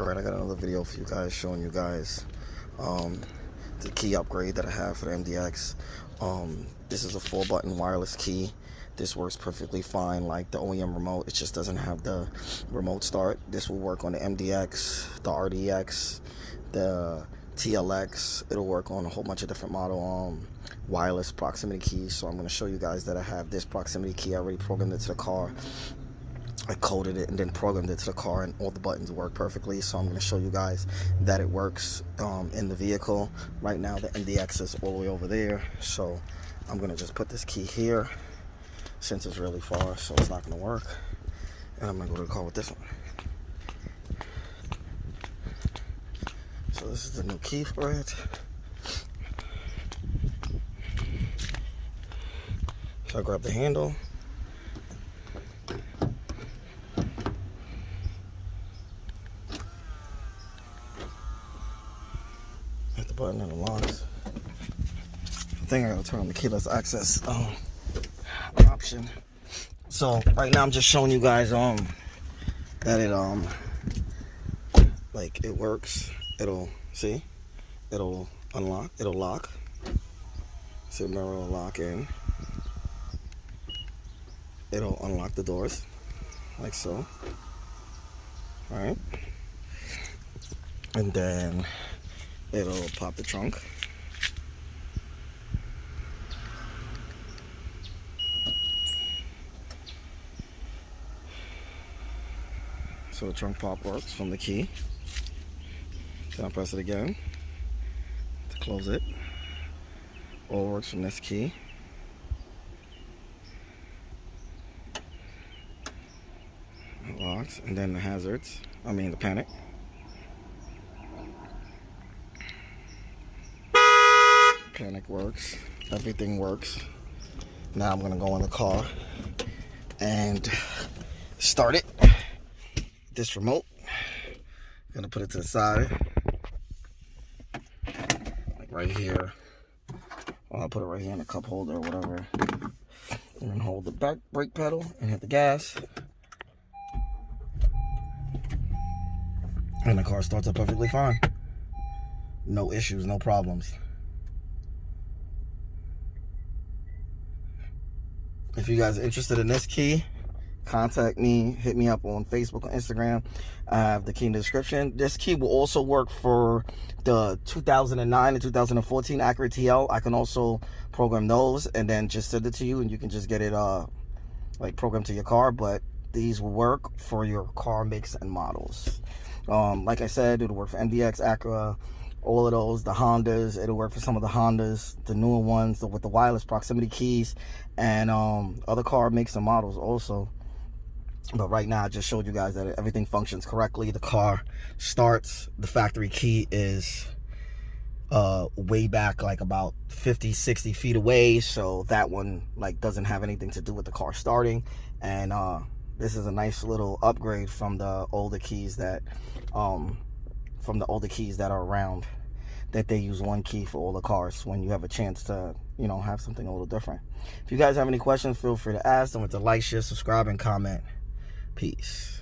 Alright, I got another video for you guys showing you guys the key upgrade that I have for the MDX. This is a 4-button wireless key. This works perfectly fine like the OEM remote. It just doesn't have the remote start. This will work on the Mdx, the Rdx, the Tlx. It'll work on a whole bunch of different model wireless proximity keys. So I'm going to show you guys that I have this proximity key. I already programmed it to the car. I coded it and then programmed it to the car, and all the buttons work perfectly. So I'm going to show you guys that it works in the vehicle. Right now the MDX is all the way over there, so I'm going to just put this key here since it's really far, so it's not going to work. And I'm going to go to the car with this one. So this is the new key for it. So I grab the handle. Hit the button and it locks. I think I gotta turn on the keyless access option. So right now I'm just showing you guys that it like it works. It'll unlock, it'll lock. So the mirror will lock in. It'll unlock the doors like so. Alright. And then it'll pop the trunk. So the trunk pop works from the key. Then I press it again to close it. All works from this key. It locks, and then the hazards. The panic. Panic works. Everything works. Now I'm gonna go in the car and start it. This remote. I'm gonna put it to the side, like right here. I'll put it right here in the cup holder or whatever, and then hold the back brake pedal and hit the gas, and the car starts up perfectly fine. No issues, no problems. If you guys are interested in this key, contact me, hit me up on Facebook or Instagram. I have the key in the description. This key will also work for the 2009 and 2014 Acura TL. I can also program those and then just send it to you, and you can just get it like programmed to your car. But these will work for your car makes and models. Like I said, it'll work for MDX, Acura, all of those, the Hondas. It'll work for some of the Hondas, the newer ones with the wireless proximity keys, and other car makes and models also. But right now I just showed you guys that everything functions correctly. The car starts. The factory key is way back, like about 50-60 feet away, so that one like doesn't have anything to do with the car starting. And this is a nice little upgrade from the older keys that are around, that they use one key for all the cars when you have a chance to, you know, have something a little different. If you guys have any questions, feel free to ask. Don't forget to like, share, subscribe, and comment. Peace.